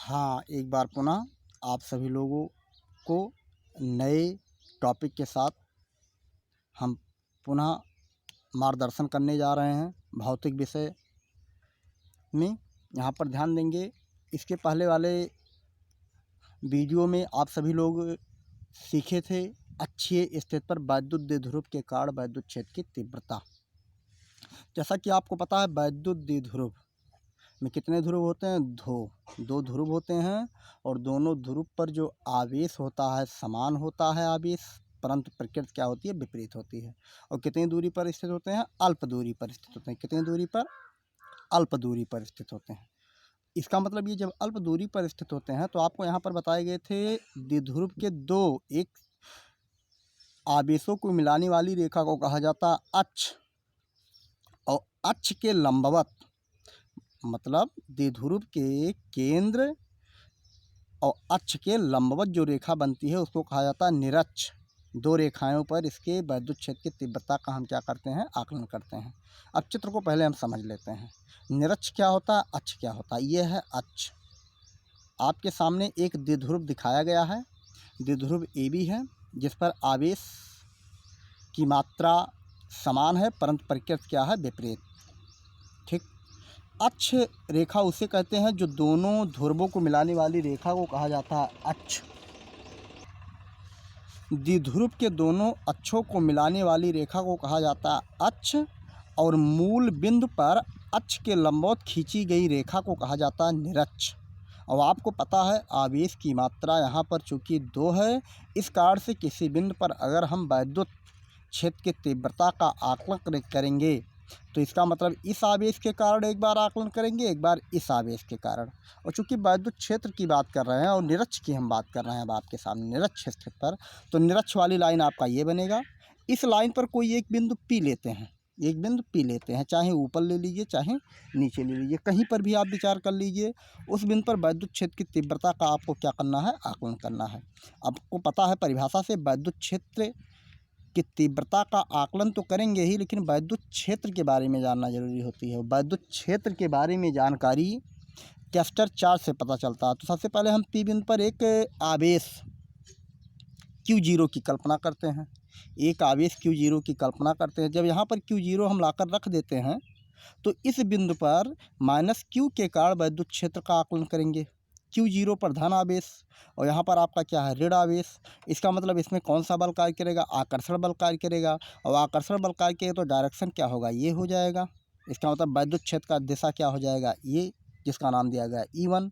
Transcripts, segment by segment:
हाँ, एक बार पुनः आप सभी लोगों को नए टॉपिक के साथ हम पुनः मार्गदर्शन करने जा रहे हैं भौतिक विषय में। यहाँ पर ध्यान देंगे, इसके पहले वाले वीडियो में आप सभी लोग सीखे थे अक्षीय स्थिति पर वैद्युत द्विध्रुव के कारण वैद्युत क्षेत्र की तीव्रता। जैसा कि आपको पता है, वैद्युत द्विध्रुव में कितने ध्रुव होते हैं? दो ध्रुव होते हैं और दोनों ध्रुव पर जो आवेश होता है समान होता है आवेश, परंतु प्रकृति क्या होती है? विपरीत होती है। और कितनी दूरी पर स्थित होते हैं? अल्प दूरी पर स्थित होते हैं। कितनी दूरी पर? अल्प दूरी पर स्थित होते हैं। इसका मतलब ये, जब अल्प दूरी पर स्थित होते हैं तो आपको यहाँ पर बताए गए थे द्विध्रुव के एक आवेशों को मिलाने वाली रेखा को कहा जाता है अक्ष, और अक्ष के लंबवत, मतलब द्विध्रुव के केंद्र और अक्ष के लंबवत जो रेखा बनती है उसको कहा जाता है निरक्ष। दो रेखाओं पर इसके वैद्युत क्षेत्र की तीव्रता का हम क्या करते हैं? आकलन करते हैं। अब चित्र को पहले हम समझ लेते हैं। निरक्ष क्या होता है, अक्ष क्या होता है? ये है अक्ष। आपके सामने एक द्विध्रुव दिखाया गया है, द्विध्रुव AB है, जिस पर आवेश की मात्रा समान है परंतु प्रकृति क्या है? विपरीत। ठीक। अक्ष रेखा उसे कहते हैं जो दोनों ध्रुवों को मिलाने वाली रेखा को कहा जाता है अक्ष। द्विध्रुव के दोनों अक्षों को मिलाने वाली रेखा को कहा जाता है अक्ष, और मूल बिंदु पर अक्ष के लंबवत खींची गई रेखा को कहा जाता है निरक्ष। और आपको पता है आवेश की मात्रा यहाँ पर चूँकि 2 है, इस कारण से किसी बिंदु पर अगर हम वैद्युत क्षेत्र की तीव्रता का आकलन करेंगे तो इसका मतलब इस आवेश के कारण एक बार आकलन करेंगे, एक बार इस आवेश के कारण। और चूँकि वैद्युत क्षेत्र की बात कर रहे हैं और निरक्ष की हम बात कर रहे हैं अब आपके सामने निरक्ष स्थिति पर, तो निरक्ष वाली लाइन आपका ये बनेगा। इस लाइन पर कोई एक बिंदु P लेते हैं, एक बिंदु P लेते हैं, चाहे ऊपर ले लीजिए चाहे नीचे ले लीजिए, कहीं पर भी आप विचार कर लीजिए। उस बिंदु पर वैद्युत क्षेत्र की तीव्रता का आपको क्या करना है? आकलन करना है। आपको पता है परिभाषा से वैद्युत क्षेत्र की तीव्रता का आकलन तो करेंगे ही, लेकिन वैद्युत क्षेत्र के बारे में जानना जरूरी होती है। वैद्युत क्षेत्र के बारे में जानकारी कैस्टर चार्ट से पता चलता है। तो सबसे पहले हम P बिंदु पर एक आवेश Q0 की कल्पना करते हैं, एक आवेश Q0 की कल्पना करते हैं। जब यहाँ पर Q0 हम लाकर रख देते हैं तो इस बिंदु पर -Q के कारण वैद्युत क्षेत्र का आकलन करेंगे। Q0 पर धन आवेश और यहाँ पर आपका क्या है? ऋण आवेश। इसका मतलब इसमें कौन सा बल कार्य करेगा? आकर्षण बल कार्य करेगा। और आकर्षण बल कार्य करेगा तो डायरेक्शन क्या होगा? ये हो जाएगा। इसका मतलब वैद्युत क्षेत्र का दिशा क्या हो जाएगा? ये, जिसका नाम दिया गया E1।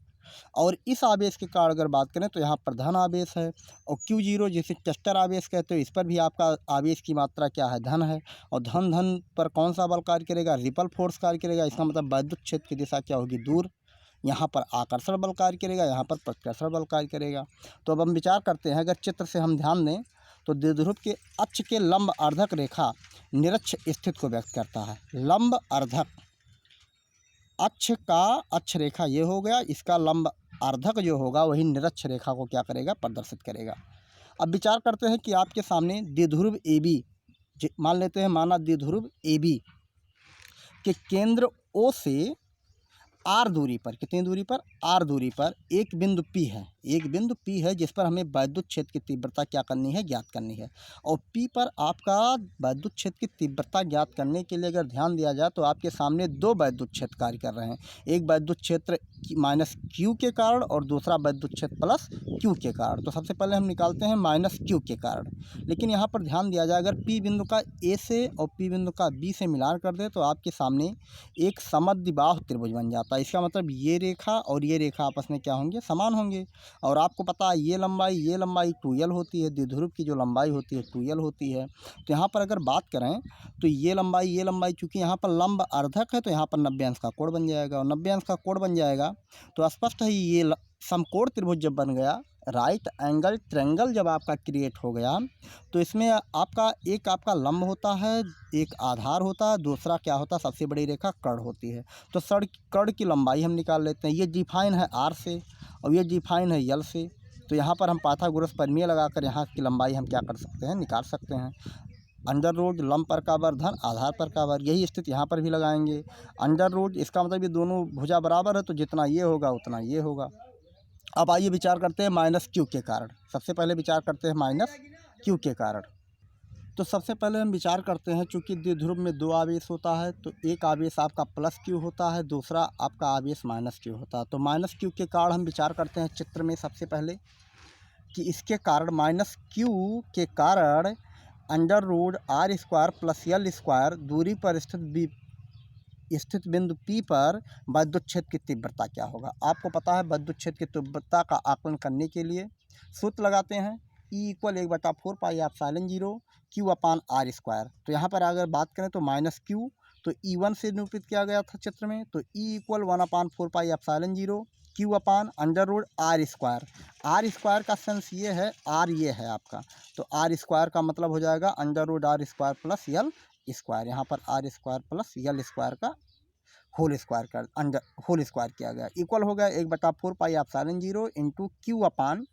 और इस आवेश के कारण अगर बात करें तो यहाँ पर धन आवेश है, और Q0 जिसे कैस्टर आवेश कहते हो, इस पर भी आपका आवेश की मात्रा क्या है? धन है। और धन पर कौन सा बल कार्य करेगा? रिपल फोर्स कार्य करेगा। इसका मतलब वैद्युत क्षेत्र की दिशा क्या होगी? दूर। यहाँ पर आकर्षण बल कार्य करेगा, यहाँ पर प्रतिकर्षण बल कार्य करेगा। तो अब हम विचार करते हैं, अगर चित्र से हम ध्यान दें तो द्विध्रुव के अक्ष के लंब अर्धक रेखा निरक्ष स्थिति को व्यक्त करता है। लंब अर्धक अक्ष का अक्ष रेखा ये हो गया, इसका लंब अर्धक जो होगा वही निरक्ष रेखा को क्या करेगा? प्रदर्शित करेगा। अब विचार करते हैं कि आपके सामने द्विध्रुव AB, मान लेते हैं, माना द्विध्रुव AB के केंद्र O से R दूरी पर, कितनी दूरी पर? R दूरी पर एक बिंदु P है, एक बिंदु P है जिस पर हमें वैद्युत क्षेत्र की तीव्रता क्या करनी है? ज्ञात करनी है। और P पर आपका वैद्युत क्षेत्र की तीव्रता ज्ञात करने के लिए अगर ध्यान दिया जाए तो आपके सामने दो वैद्युत क्षेत्र कार्य कर रहे हैं, एक वैद्युत क्षेत्र -Q के कारण और दूसरा वैद्युत क्षेत्र +Q के कारण। तो सबसे पहले हम निकालते हैं -Q के कारण। लेकिन यहाँ पर ध्यान दिया जाए, अगर P बिंदु का A से और P बिंदु का B से मिलान कर दे तो आपके सामने एक समद्विबाहु त्रिभुज बन जाता है। इसका मतलब ये रेखा और ये रेखा आपस में क्या होंगे? समान होंगे। और आपको पता है ये लंबाई 2L होती है, द्विध्रुव की जो लंबाई होती है 2L होती है। तो यहाँ पर अगर बात करें तो ये लंबाई चूँकि यहाँ पर लंब अर्धक है तो यहाँ पर 90 अंश का कोण बन जाएगा, और 90 अंश का कोण बन जाएगा तो स्पष्ट है ये समकोण त्रिभुज जब बन गया, राइट एंगल ट्रायंगल जब आपका क्रिएट हो गया, तो इसमें आपका लंब होता है, एक आधार होता है, दूसरा क्या होता है? सबसे बड़ी रेखा कर्ण होती है। तो कर्ण की लंबाई हम निकाल लेते हैं। ये डिफाइन है R से और ये डिफाइन है L से। तो यहाँ पर हम पाइथागोरस प्रमेय लगाकर यहाँ की लंबाई हम क्या कर सकते हैं? निकाल सकते हैं। अंडर रूट लंब पर का वर्ग धन आधार पर का वर्ग, यही स्थिति यहाँ पर भी लगाएंगे। अंडर रूट, इसका मतलब ये दोनों भुजा बराबर है तो जितना ये होगा उतना ये होगा। अब आइए विचार करते हैं माइनस क्यू के कारण। सबसे पहले विचार करते हैं माइनस क्यू के कारण। तो सबसे पहले हम विचार करते हैं, चूँकि द्विध्रुव में दो आवेश होता है तो एक आवेश आपका प्लस क्यू होता है, दूसरा आपका आवेश माइनस क्यू होता है। तो माइनस क्यू के कारण हम विचार करते हैं चित्र में सबसे पहले कि इसके कारण माइनस क्यू के कारण under root R square plus L square दूरी पर स्थित बिंदु P पर विद्युत क्षेत्र की तीव्रता क्या होगा। आपको पता है विद्युत क्षेत्र की तीव्रता का आकलन करने के लिए सूत्र लगाते हैं E equal 1/4 pi epsilon 0 Q upon R square. तो यहाँ पर अगर बात करें तो माइनस क्यू तो E1 से निरूपित किया गया था चित्र में, तो E equal 1/4 pi epsilon 0 Q upon under root R square. R square का सेंस ये है, आर ये है आपका, तो आर स्क्वायर का मतलब हो जाएगा under root R square plus L square. यहाँ पर R square plus L square का होल स्क्वायर कर अंडर होल स्क्वायर किया गया, इक्वल हो गया 1/4 pi epsilon 0 into Q upon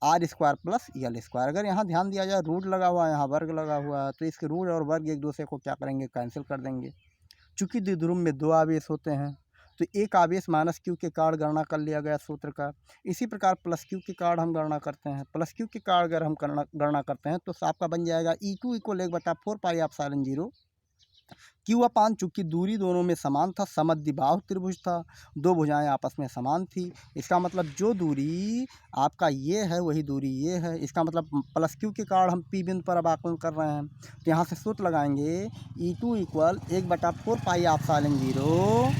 R square plus L square. अगर यहाँ ध्यान दिया जाए रूट लगा हुआ है, यहाँ वर्ग लगा हुआ है, तो इसके रूट और वर्ग एक दूसरे को क्या करेंगे, कैंसिल कर देंगे। चूँकि द्विध्रुव में दो आवेश होते हैं तो एक आवेश माइनस क्यू के कारण गणना कर लिया गया सूत्र का। इसी प्रकार प्लस क्यू के कारण हम गणना करते हैं। प्लस क्यू के कारण अगर हम गणना करते हैं तो आपका बन जाएगा E2 equal 1/4 pi epsilon 0 Q upon, चूँकि दूरी दोनों में समान था, समद्विबाहु त्रिभुज था, दो भुजाएं आपस में समान थी। इसका मतलब जो दूरी आपका ये है वही दूरी ये है। इसका मतलब प्लस क्यू के कारण हम पी बिंदु पर अब आकलन कर रहे हैं, तो यहाँ से सूत्र लगाएंगे E2 equal 1/4 pi epsilon 0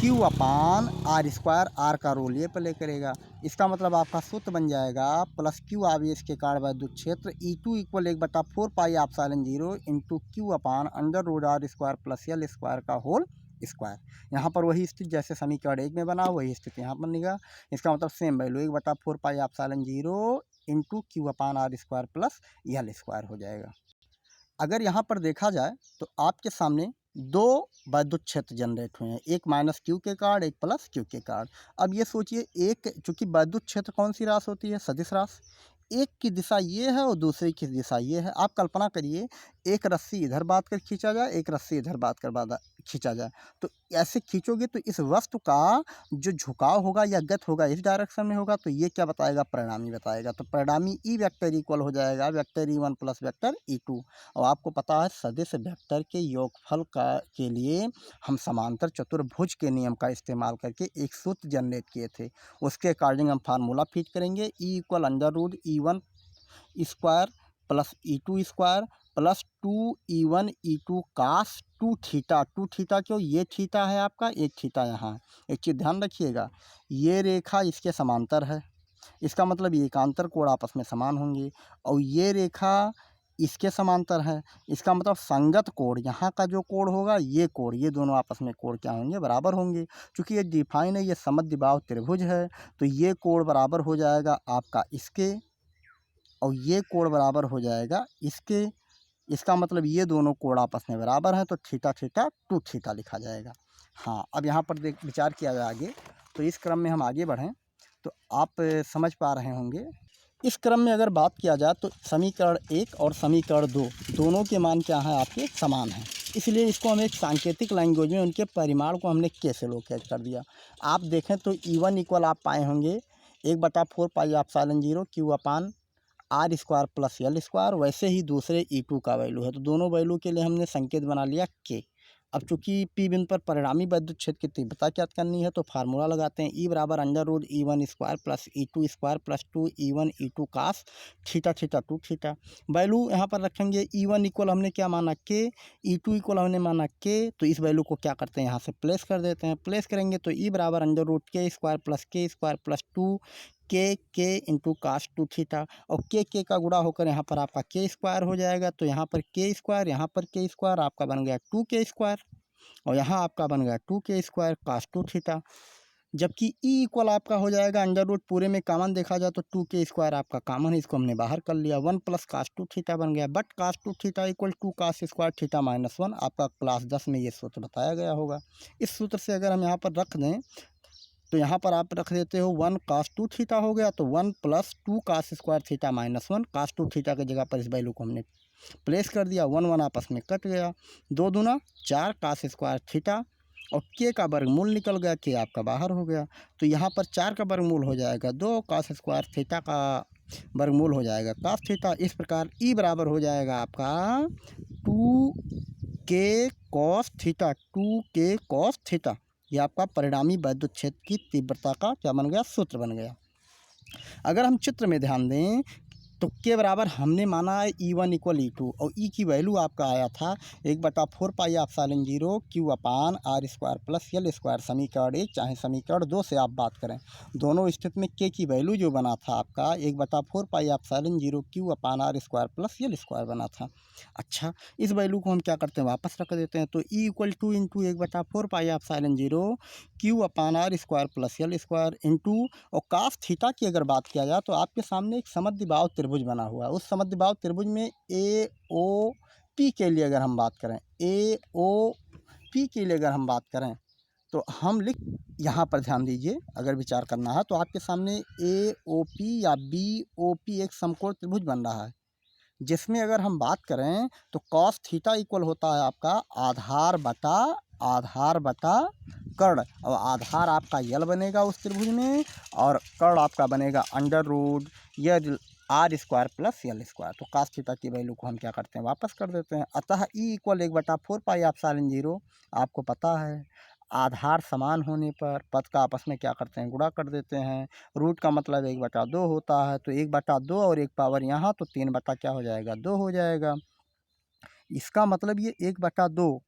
Q upon R square, R का रोल ये प्ले करेगा। इसका मतलब आपका सूत्र बन जाएगा प्लस क्यू आवेश के कारण विद्युत क्षेत्र E2 equal 1/4 pi epsilon 0 into Q upon under root R square plus L square का होल स्क्वायर। यहाँ पर वही स्थिति जैसे समीकरण 1 में बना वही स्थिति यहाँ बनेगा। इसका मतलब same value 1/4 pi epsilon 0 into Q upon R square plus L square हो जाएगा। अगर यहाँ पर देखा जाए तो आपके सामने दो विद्युत क्षेत्र जनरेट हुए हैं, एक माइनस क्यू के कारण, एक प्लस क्यू के कारण। अब ये सोचिए, एक चूँकि विद्युत क्षेत्र कौन सी राशि होती है, सदिश राशि। एक की दिशा ये है और दूसरे की दिशा ये है। आप कल्पना करिए एक रस्सी इधर बात कर खींचा जाए, एक रस्सी इधर बात कर खींचा जाए, तो ऐसे खींचोगे तो इस वस्तु का जो झुकाव होगा या गति होगा इस डायरेक्शन में होगा, तो ये क्या बताएगा, परिणामी बताएगा। तो परिणामी ई वेक्टर इक्वल हो जाएगा vector E1 plus vector E2। और आपको पता है सदिश वेक्टर के योगफल के लिए हम समांतर चतुर्भुज के नियम का इस्तेमाल करके एक सूत्र जनरेट किए थे। उसके अकॉर्डिंग हम फार्मूला फिट करेंगे E equal under root E1 square plus E2 square plus 2E1 E2 cos 2 theta. 2 theta क्यों, ये थीटा है आपका, एक थीटा यहाँ। एक चीज़ ध्यान रखिएगा, ये रेखा इसके समांतर है, इसका मतलब ये एकांतर कोण आपस में समान होंगे, और ये रेखा इसके समांतर है, इसका मतलब संगत कोण, यहाँ का जो कोण होगा ये कोण, ये दोनों आपस में कोण क्या होंगे, बराबर होंगे। क्योंकि ये डिफाइन है, ये समद्विबाहु त्रिभुज है, तो ये कोण बराबर हो जाएगा आपका इसके, और ये कोण बराबर हो जाएगा इसके। इसका मतलब ये दोनों कोण आपस में बराबर हैं, तो थीटा थीटा 2 थीटा लिखा जाएगा। हाँ, अब यहाँ पर विचार किया जाए आगे, तो इस क्रम में हम आगे बढ़ें तो आप समझ पा रहे होंगे। इस क्रम में अगर बात किया जाए तो समीकरण 1 और समीकरण 2 दोनों के मान क्या हैं, आपके समान हैं। इसलिए इसको हम एक सांकेतिक लैंग्वेज में उनके परिमाण को हमने कैसे लोकेट कर दिया। आप देखें तो E1 इक्वल आप पाए होंगे 1/4 pi epsilon 0 Q upon R square plus L square. वैसे ही दूसरे E2 का वैल्यू है, तो दोनों वैल्यू के लिए हमने संकेत बना लिया के। अब चूंकि पी बिंदु पर परिणामी विद्युत क्षेत्र की तीव्रता ज्ञात करनी है, तो फार्मूला लगाते हैं E बराबर under root E1 square plus E2 square plus 2E1 E2 cos theta theta 2 theta. Value यहाँ पर रखेंगे E1 इक्वल हमने क्या माना के, E2 इक्वल हमने माना के, तो इस वैल्यू को क्या करते हैं यहाँ से प्लेस कर देते हैं। प्लेस करेंगे तो E बराबर अंडर रूट के स्क्वायर प्लस 2 के इंटू कास 2 थीटा, और के का गुणा होकर यहाँ पर आपका के स्क्वायर हो जाएगा। तो यहाँ पर के स्क्वायर, यहाँ पर के स्क्वायर आपका बन गया 2 स्क्वायर, और यहाँ आपका बन गया 2 स्क्वायर कास 2 थीटा। जबकि E इक्वल आपका हो जाएगा अंडर रूट, पूरे में कॉमन देखा जाए तो 2 स्क्वायर आपका कॉमन है, इसको हमने बाहर कर लिया, 1 प्लस कास 2 थीटा बन गया। But cos 2 theta equal 2 cos square theta minus 1, आपका क्लास 10 में ये सूत्र बताया गया होगा। इस सूत्र से अगर हम यहाँ पर रख दें तो यहाँ पर आप रख देते हो 1 कास 2 थीटा हो गया, तो 1 plus 2 cos square theta minus 1, cos 2 theta की जगह पर इस वैल्यू को हमने प्लेस कर दिया, 1 1 आपस में कट गया, 2 दूना 4 कास स्क्वायर थीटा और के का वर्गमूल निकल गया, के आपका बाहर हो गया। तो यहाँ पर 4 का वर्गमूल हो जाएगा 2, कॉस स्क्वायर थीटा का वर्गमूल हो जाएगा कॉस थीटा। इस प्रकार ई बराबर हो जाएगा आपका 2 के कॉस थीटा, 2 के कॉस थीटा। ये आपका परिणामी वैद्युत क्षेत्र की तीव्रता का क्या बन गया, सूत्र बन गया। अगर हम चित्र में ध्यान दें तो के बराबर हमने माना है E1 इक्वल E2 और ई की वैल्यू आपका आया था 1/4 pi epsilon 0 Q upon R square plus L square. समीकरण 1 चाहे समीकरण 2 से आप बात करें, दोनों स्थिति में के की वैल्यू जो बना था आपका 1/4 pi epsilon 0 Q upon R square plus L square बना था। अच्छा, इस वैल्यू को हम क्या करते हैं, वापस रख देते हैं। तो E equal to into 1/4 pi epsilon 0 Q upon R square plus L square into, और कास थीटा की अगर बात किया जाए तो आपके सामने एक समद्विबाहु त्रिभुज बना हुआ है। उस समद्विबाहु त्रिभुज में ए ओ पी के लिए अगर हम बात करें, ए ओ पी के लिए अगर हम बात करें तो हम लिख, यहाँ पर ध्यान दीजिए, अगर विचार करना है तो आपके सामने ए ओ पी या बी ओ पी एक समकोण त्रिभुज बन रहा है, जिसमें अगर हम बात करें तो कॉस थीटा इक्वल होता है आपका आधार बटा कर्ण, और आधार आपका यल बनेगा उस त्रिभुज में, और कर्ण आपका बनेगा अंडर रूट यह R square plus L square. तो कास थीटा की वैल्यू को हम क्या करते हैं, वापस कर देते हैं। अतः ई इक्वल 1/4 पाई एप्सिलॉन 0, आपको पता है आधार समान होने पर पद का आपस में क्या करते हैं, गुणा कर देते हैं। रूट का मतलब 1/2 होता है, तो 1/2 और एक पावर यहाँ, तो 3 बटा क्या हो जाएगा, 2 हो जाएगा। इसका मतलब ये 1/2,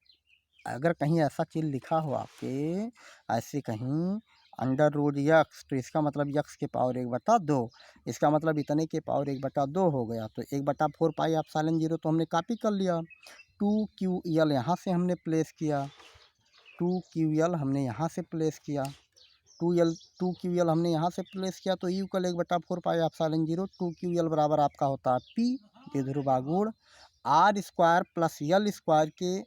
अगर कहीं ऐसा चीज़ लिखा हो आपके ऐसे कहीं अंडर रूट यक्स, तो इसका मतलब यक्स के पावर 1/2, इसका मतलब इतने के पावर 1/2 हो गया। तो 1/4 पाई एप्सिलॉन 0 तो हमने कॉपी कर लिया। 2QL यहाँ से हमने प्लेस किया, 2QL हमने यहाँ से प्लेस किया, 2QL हमने यहाँ से प्लेस किया। तो यू कल 1/4 पाई एप्सिलॉन 0 2QL बराबर आपका होता है पी विध्रुवा गुण R square plus L square के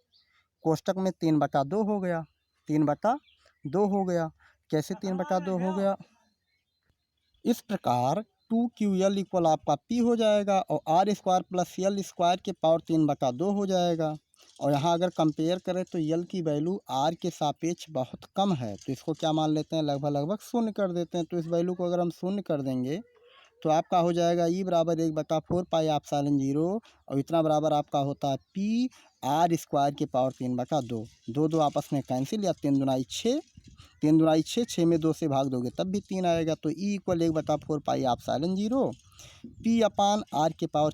कोष्टक में 3/2 हो गया, 3/2 हो गया। कैसे 3/2 हो गया, इस प्रकार 2QL इक्वल आपका P हो जाएगा और R square plus L square के पावर 3/2 हो जाएगा। और यहाँ अगर कंपेयर करें तो यल की वैल्यू आर के सापेक्ष बहुत कम है, तो इसको क्या मान लेते हैं, लगभग शून्य कर देते हैं। तो इस वैल्यू को अगर हम शून्य कर देंगे तो आपका हो जाएगा ई बराबर 1/4 पाई एप्सिलॉन 0 और इतना बराबर आपका होता है पी आर स्क्वायर के पावर 3/2। 2 आपस में कैंसिल, या 3 दूनाई 6, 3 दूनाई 6, 6 में 2 से भाग दोगे तब भी 3 आएगा। तो E equal 1/4 pi epsilon 0 P upon R के पावर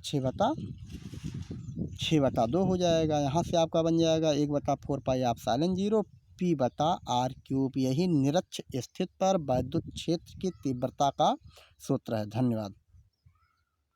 6/2 हो जाएगा। यहाँ से आपका बन जाएगा 1/4 पाई एप्सिलॉन 0 पी बटा आर क्यूब। यही निरक्ष स्थिति पर वैद्युत क्षेत्र की तीव्रता का सूत्र है। धन्यवाद।